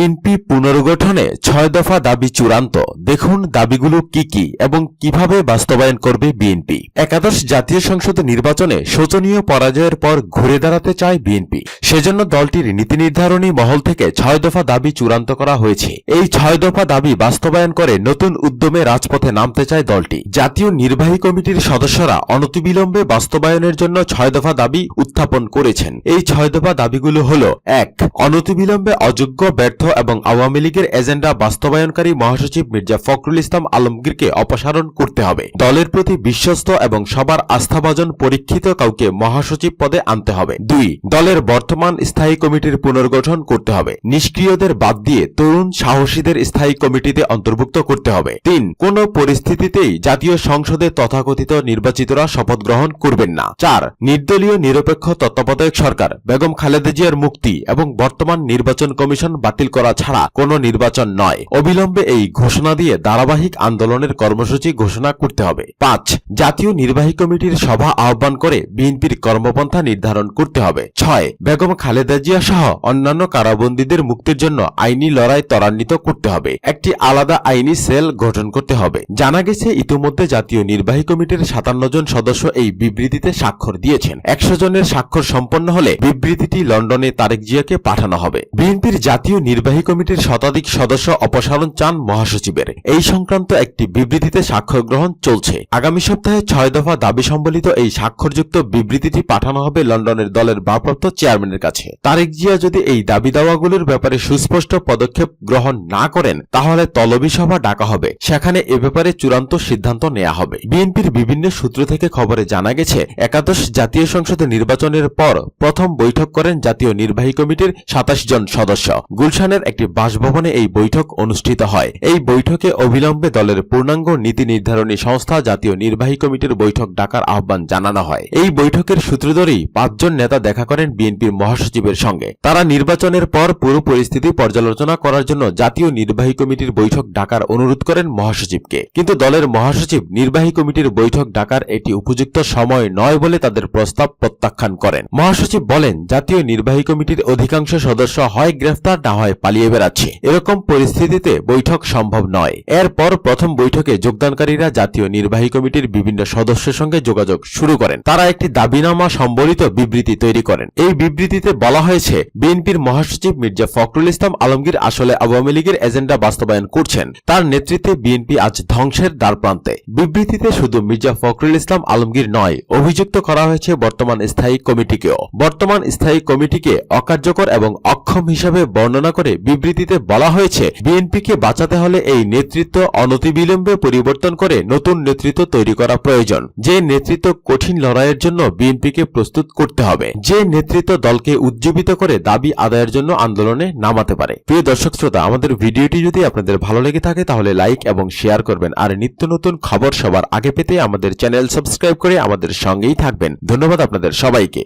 BNP পুনর্গঠনে ৬ দফা দাবি চূড়ান্ত। দেখুন দাবিগুলো কি কি এবং কিভাবে বাস্তবায়ন করবে বিএনপি। একাদশ জাতীয় সংসদ নির্বাচনে শোচনীয় পরাজয়ের পর ঘুরে দাঁড়াতে চায় বিএনপি। সেজন্য দলটির নীতি নির্ধারণী মহল থেকে ৬ দফা দাবি চূড়ান্ত করা হয়েছে। এই ৬ দফা দাবি বাস্তবায়ন করে নতুন উদ্যমে রাজপথে নামতে চায় দলটি। জাতীয় নির্বাহী কমিটির সদস্যরা অনতিবিলম্বে বাস্তবায়নের জন্য ৬ দফা দাবি উত্থাপন করেছেন। এই ৬ দফা দাবিগুলো হল: ১. অনতিবিলম্বে অযোগ্য, ব্যর্থ এবং আওয়ামী লীগের এজেন্ডা বাস্তবায়নকারী মহাসচিব মির্জা ফখরুল ইসলাম আলমগীরকে অপসারণ করতে হবে। দলের প্রতি বিশ্বস্ত এবং সবার আস্থাভাজন পরীক্ষিত কাউকে মহাসচিব পদে আনতে হবে। ২. দলের বর্তমান স্থায়ী কমিটির পুনর্গঠন করতে হবে। নিষ্ক্রিয়দের বাদ দিয়ে তরুণ সাহসীদের স্থায়ী কমিটিতে অন্তর্ভুক্ত করতে হবে। ৩. কোন পরিস্থিতিতেই জাতীয় সংসদে তথাকথিত নির্বাচিতরা শপথ গ্রহণ করবেন না। ৪. নির্দলীয় নিরপেক্ষ তত্ত্বাবধায়ক সরকার, বেগম খালেদা জিয়ার মুক্তি এবং বর্তমান নির্বাচন কমিশন বাতিল করা ছাড়া কোনো নির্বাচন নয়। অবিলম্বে এই ঘোষণা দিয়ে ধারাবাহিক আন্দোলনের কর্মসূচি ঘোষণা করতে হবে। ৫. জাতীয় নির্বাহী কমিটির সভা আহ্বান করে বিএনপির কর্মপন্থা নির্ধারণ করতে হবে। ৬. বেগম খালেদা জিয়া সহ অন্যান্য কারাবন্দীদের মুক্তির জন্য আইনি লড়াই ত্বরান্বিত করতে হবে। একটি আলাদা আইনি সেল গঠন করতে হবে। জানা গেছে ইতিমধ্যে জাতীয় নির্বাহী কমিটির ৫৭ জন সদস্য এই বিবৃতিতে স্বাক্ষর দিয়েছেন। ১০০ জনের স্বাক্ষর সম্পন্ন হলে বিবৃতিটি লন্ডনে তারেক জিয়াকে পাঠানো হবে। বিএনপির জাতীয় নির্বাহী কমিটির শতাধিক সদস্য অপসারণ চান মহাসচিবের। এই সংক্রান্ত একটি বিবৃতিতে স্বাক্ষর গ্রহণ চলছে। আগামী সপ্তাহে ৬ দফা দাবি সম্বলিত এই স্বাক্ষরযুক্ত বিবৃতিটি পাঠানো হবে লন্ডনের দলের ভারপ্রাপ্ত চেয়ারম্যানের কাছে। তারেক জিয়া যদি এই দাবি দাওয়াগুলোর ব্যাপারে সুস্পষ্ট পদক্ষেপ গ্রহণ না করেন তাহলে তলবি সভা ডাকা হবে। সেখানে এ ব্যাপারে চূড়ান্ত সিদ্ধান্ত নেওয়া হবে। বিএনপির বিভিন্ন সূত্র থেকে খবরে জানা গেছে, একাদশ জাতীয় সংসদ নির্বাচনের পর প্রথম বৈঠক করেন জাতীয় নির্বাহী কমিটির ২৭ জন সদস্য। গুলশানের একটি বাসভবনে এই বৈঠক অনুষ্ঠিত হয়। এই বৈঠকে অবিলম্বে দলের পূর্ণাঙ্গ নীতি নির্ধারণী সংস্থা জাতীয় নির্বাহী কমিটির বৈঠক ডাকার আহ্বান জানানো হয়। এই বৈঠকের সূত্র ধরেই ৫ জন নেতা দেখা করেন বিএনপির মহাসচিবের সঙ্গে। তারা নির্বাচনের পর পুরো পরিস্থিতি পর্যালোচনা করার জন্য জাতীয় নির্বাহী কমিটির বৈঠক ডাকার অনুরোধ করেন মহাসচিবকে। কিন্তু দলের মহাসচিব নির্বাহী কমিটির বৈঠক ডাকার এটি উপযুক্ত সময় নয় বলে তাদের প্রস্তাব প্রত্যাখ্যান করেন। মহাসচিব বলেন, জাতীয় নির্বাহী কমিটির অধিকাংশ সদস্য হয় গ্রেফতার না হয় পালিয়ে বেড়াচ্ছে। এরকম পরিস্থিতিতে বৈঠক সম্ভব নয়। এরপর প্রথম বৈঠকে যোগদানকারীরা জাতীয় নির্বাহী কমিটির বিভিন্ন সদস্যের সঙ্গে যোগাযোগ শুরু করেন। তারা একটি দাবিনামা সম্বলিত বিবৃতি তৈরি করেন। এই বিবৃতিতে বলা হয়েছে, বিএনপির মহাসচিব মির্জা ফখরুল ইসলাম আলমগীর আসলে আওয়ামী লীগের এজেন্ডা বাস্তবায়ন করছেন। তার নেতৃত্বে বিএনপি আজ ধ্বংসের দ্বারপ্রান্তে। বিবৃতিতে শুধু মির্জা ফখরুল ইসলাম আলমগীর নয়, অভিযুক্ত করা হয়েছে বর্তমান স্থায়ী কমিটিকেও। বর্তমান স্থায়ী কমিটিকে অকার্যকর এবং অক্ষম হিসাবে বর্ণনা করে বিবৃতিতে বলা হয়েছে, বিএনপিকে বাঁচাতে হলে এই নেতৃত্ব অনতিবিলম্বে পরিবর্তন করে নতুন নেতৃত্ব তৈরি করা প্রয়োজন। যে নেতৃত্ব কঠিন লড়াইয়ের জন্য বিএনপিকে প্রস্তুত করতে হবে। যে নেতৃত্ব দলকে উজ্জীবিত করে দাবি আদায়ের জন্য আন্দোলনে নামাতে পারে। প্রিয় দর্শক শ্রোতা, আমাদের ভিডিওটি যদি আপনাদের ভালো লেগে থাকে তাহলে লাইক এবং শেয়ার করবেন। আর নিত্য নতুন খবর সবার আগে পেতে আমাদের চ্যানেল সাবস্ক্রাইব করে আমাদের সঙ্গেই থাকবেন। ধন্যবাদ আপনাদের সবাইকে।